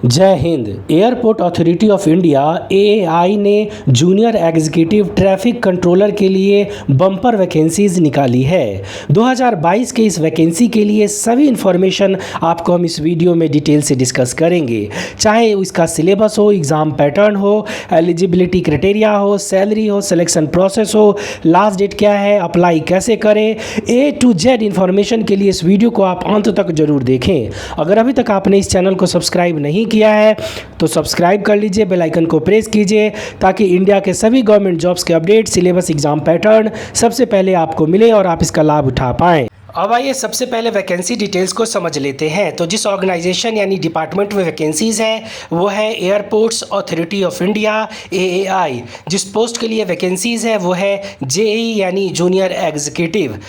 जय Hind. Airport authority of India AAI ने junior executive traffic controller के लिए बम्पर वैकेंसीज निकाली है। 2022 के इस वैकेंसी के लिए सभी इन्फॉर्मेशन आपको हम इस वीडियो में डिटेल से डिस्कस करेंगे, चाहे इसका सिलेबस हो, एग्ज़ाम पैटर्न हो, एलिजिबिलिटी क्राइटेरिया हो, सैलरी हो, सिलेक्शन प्रोसेस हो, लास्ट डेट क्या है, अप्लाई कैसे करें। A to Z इन्फॉर्मेशन के लिए इस वीडियो को आप अंत तक जरूर देखें। अगर अभी तक आपने इस चैनल को सब्सक्राइब नहीं किया है तो सब्सक्राइब कर लीजिए, बेल आइकन को प्रेस कीजिए ताकि इंडिया के सभी गवर्नमेंट जॉब्स के अपडेट, सिलेबस, एग्जाम पैटर्न सबसे पहले आपको मिले और आप इसका लाभ उठा पाएँ। अब आइए सबसे पहले वैकेंसी डिटेल्स को समझ लेते हैं। तो जिस ऑर्गेनाइजेशन यानी डिपार्टमेंट में वैकेंसीज़ हैं वो है airports authority of India AAI. जिस पोस्ट के लिए वैकेंसीज़ है वो है जेई यानी जूनियर एग्जीक्यूटिव।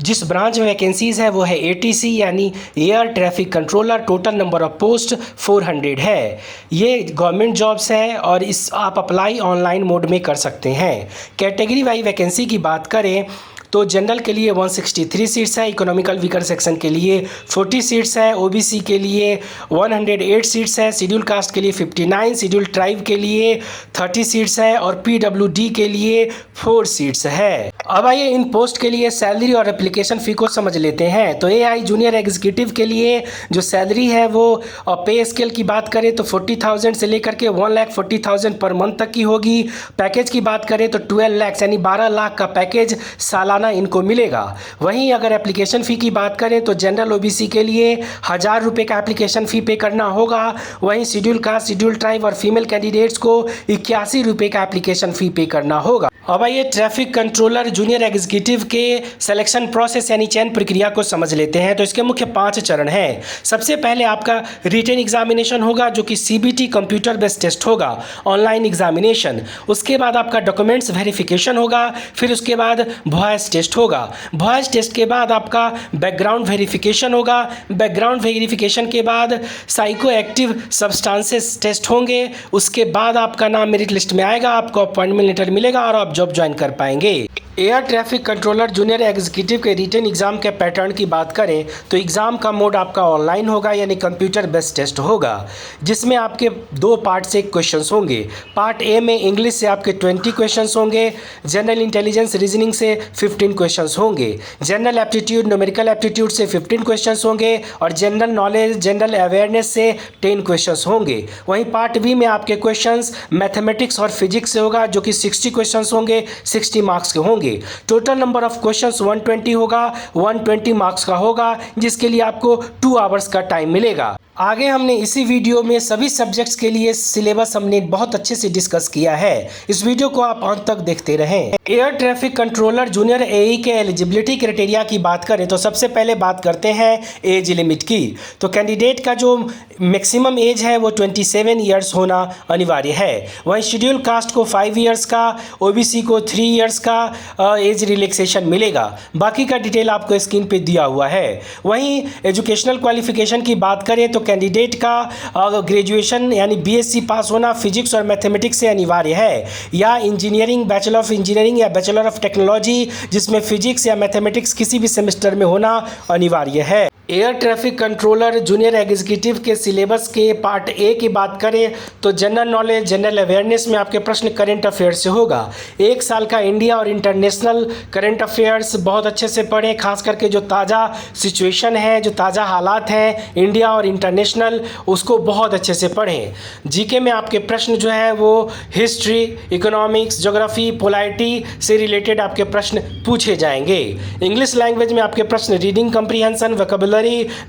जिस ब्रांच में वैकेंसीज़ है वो है एटीसी यानी air traffic controller. Total number of post 400 है। ये गवर्नमेंट जॉब्स है और इस आप अप्लाई ऑनलाइन मोड में कर सकते हैं। कैटेगरी वाइज वैकेंसी की बात करें तो जनरल के लिए 163 सीट्स है, इकोनॉमिकल वीकर सेक्शन के लिए 40 सीट्स है, ओबीसी के लिए 108 सीट्स है, शेड्यूल कास्ट के लिए 59, शेड्यूल ट्राइब के लिए 30 सीट्स है और पीडब्ल्यूडी के लिए 4 सीट्स है। अब आइए इन पोस्ट के लिए सैलरी और एप्लीकेशन फ़ी को समझ लेते हैं। तो एआई जूनियर एग्जीक्यूटिव के लिए जो सैलरी है वो पे स्केल की बात करें तो 40,000 से लेकर के 1,40,000 पर मंथ तक की होगी। पैकेज की बात करें तो 12 लाख यानी 12 लाख का पैकेज सालाना इनको मिलेगा। वहीं अगर एप्लीकेशन फ़ी की बात करें तो जनरल ओबीसी के लिए 1,000 रुपये का एप्लीकेशन फ़ी पे करना होगा। वहीं शेड्यूल कास्ट, शेड्यूल ट्राइब और फीमेल कैंडिडेट्स को 81 रुपये का एप्लीकेशन फ़ी पे करना होगा। अब आइए ट्रैफिक कंट्रोलर जूनियर एग्जीक्यूटिव के सिलेक्शन प्रोसेस यानी चयन प्रक्रिया को समझ लेते हैं। तो इसके मुख्य 5 चरण हैं। सबसे पहले आपका रिटन एग्जामिनेशन होगा जो कि सीबीटी कंप्यूटर बेस्ड टेस्ट होगा, ऑनलाइन एग्जामिनेशन। उसके बाद आपका डॉक्यूमेंट्स वेरिफिकेशन होगा, फिर उसके बाद वॉइस टेस्ट होगा। वॉइस टेस्ट के बाद आपका बैकग्राउंड वेरिफिकेशन होगा। बैकग्राउंड वेरिफिकेशन के बाद साइको एक्टिव सब्सटेंसेस टेस्ट होंगे। उसके बाद आपका नाम मेरिट लिस्ट में आएगा, आपको अपॉइंटमेंट लेटर मिलेगा और आप जॉब ज्वाइन कर पाएंगे। Air traffic controller junior executive के रिटन एग्जाम के पैटर्न की बात करें तो एग्ज़ाम का मोड आपका ऑनलाइन होगा यानी कंप्यूटर बेस्ड टेस्ट होगा, जिसमें आपके 2 पार्ट से क्वेश्चंस होंगे। पार्ट ए में इंग्लिश से आपके 20 क्वेश्चंस होंगे, जनरल इंटेलिजेंस रीजनिंग से 15 क्वेश्चंस होंगे, जनरल एप्टीट्यूड न्यूमेरिकल एप्टीट्यूड से 15 क्वेश्चंस होंगे और जनरल नॉलेज जनरल अवेयरनेस से 10 क्वेश्चंस होंगे। वहीं पार्ट बी में आपके क्वेश्चंस मैथमेटिक्स और फिजिक्स से होगा जो कि 60 क्वेश्चंस होंगे, 60 मार्क्स के होंगे। टोटल नंबर ऑफ क्वेश्चंस 120 होगा, 120 मार्क्स का होगा, जिसके लिए आपको 2 आवर्स का टाइम मिलेगा। आगे हमने इसी वीडियो में सभी सब्जेक्ट्स के लिए सिलेबस हमने बहुत अच्छे से डिस्कस किया है। इस वीडियो को आप अंत तक देखते रहें। एयर ट्रैफिक कंट्रोलर जूनियर एई के एलिजिबिलिटी क्राइटेरिया की बात करें तो सबसे पहले बात करते हैं एज लिमिट की। तो कैंडिडेट का जो मैक्सिमम एज है वो 27 ईयर्स होना अनिवार्य है। वहीं शेड्यूल कास्ट को 5 ईयर्स का, ओबीसी को 3 ईयर्स का एज रिलैक्सेशन मिलेगा। बाकी का डिटेल आपको स्क्रीन पे दिया हुआ है। वहीं एजुकेशनल क्वालिफिकेशन की बात करें तो कैंडिडेट का ग्रेजुएशन यानी बीएससी पास होना फिजिक्स और मैथमेटिक्स से अनिवार्य है, या इंजीनियरिंग, बैचलर ऑफ इंजीनियरिंग या बैचलर ऑफ टेक्नोलॉजी जिसमें फिजिक्स या मैथमेटिक्स किसी भी सेमेस्टर में होना अनिवार्य है। Air traffic controller junior executive के सिलेबस के पार्ट ए की बात करें तो जनरल नॉलेज जनरल अवेयरनेस में आपके प्रश्न करंट अफेयर्स से होगा। 1 साल का इंडिया और इंटरनेशनल करंट अफेयर्स बहुत अच्छे से पढ़ें, खास करके जो ताज़ा सिचुएशन है, जो ताज़ा हालात हैं इंडिया और इंटरनेशनल, उसको बहुत अच्छे से पढ़ें। जीके में आपके प्रश्न जो है वो हिस्ट्री, इकोनॉमिक्स, ज्योग्राफी, पोलाइटी से रिलेटेड आपके प्रश्न पूछे जाएंगे। इंग्लिश लैंग्वेज में आपके प्रश्न reading comprehension, vocabulary,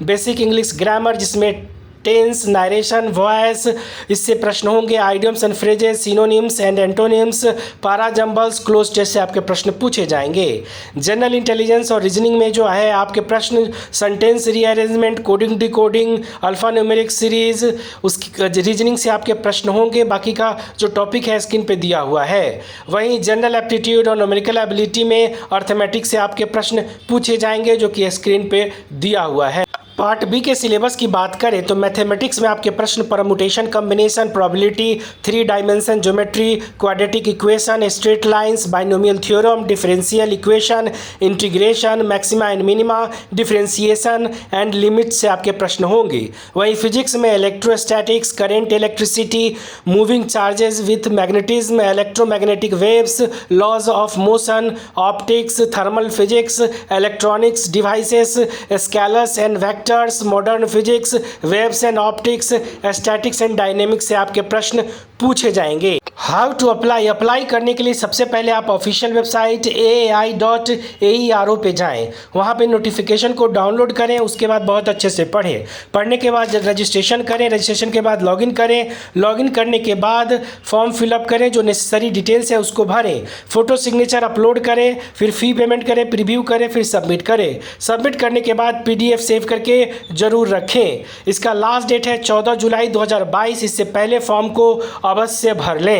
basic English grammar जिसमें टेंस, नारेशन, वॉइस, इससे प्रश्न होंगे। Idioms and phrases, synonyms and antonyms, पारा जंबल्स, क्लोज टेस्ट से आपके प्रश्न पूछे जाएंगे। जनरल इंटेलिजेंस और रीजनिंग में जो है आपके प्रश्न sentence rearrangement, coding decoding, alpha numeric series, उसकी रीजनिंग से आपके प्रश्न होंगे। बाकी का जो टॉपिक है स्क्रीन पे दिया हुआ है। वहीं जनरल एप्टीट्यूड और न्यूमेरिकल एबिलिटी में अर्थमेटिक्स से आपके प्रश्न पूछे जाएंगे जो कि स्क्रीन पे दिया हुआ है। पार्ट बी के सिलेबस की बात करें तो मैथमेटिक्स में आपके प्रश्न permutation, combination, probability, 3 dimension geometry, quadratic equation, straight lines, binomial theorem, differential equation, integration, maxima and minima, differentiation and limit से आपके प्रश्न होंगे। वहीं फिजिक्स में electrostatics, current, electricity, moving charges with magnetism, electromagnetic waves, laws of motion, optics, thermal physics, electronics devices, scalars and vectors, modern physics, waves and optics, statics and dynamics से आपके प्रश्न पूछे जाएंगे। हाउ टू अप्लाई करने के लिए सबसे पहले आप ऑफिशियल वेबसाइट aai.aero पे जाएं। वहाँ पे नोटिफिकेशन को डाउनलोड करें, उसके बाद बहुत अच्छे से पढ़ें। पढ़ने के बाद रजिस्ट्रेशन करें, रजिस्ट्रेशन के बाद लॉगिन करें, लॉगिन करने के बाद फॉर्म फिलअप करें, जो नेसेसरी डिटेल्स है उसको भरें, फ़ोटो सिग्नेचर अपलोड करें, फिर फ़ी पेमेंट करें, प्रीव्यू करें, फिर सबमिट करें। सबमिट करने के बाद PDF सेव करके ज़रूर रखें। इसका लास्ट डेट है 14 जुलाई 2022। इससे पहले फॉर्म को अवश्य भर लें।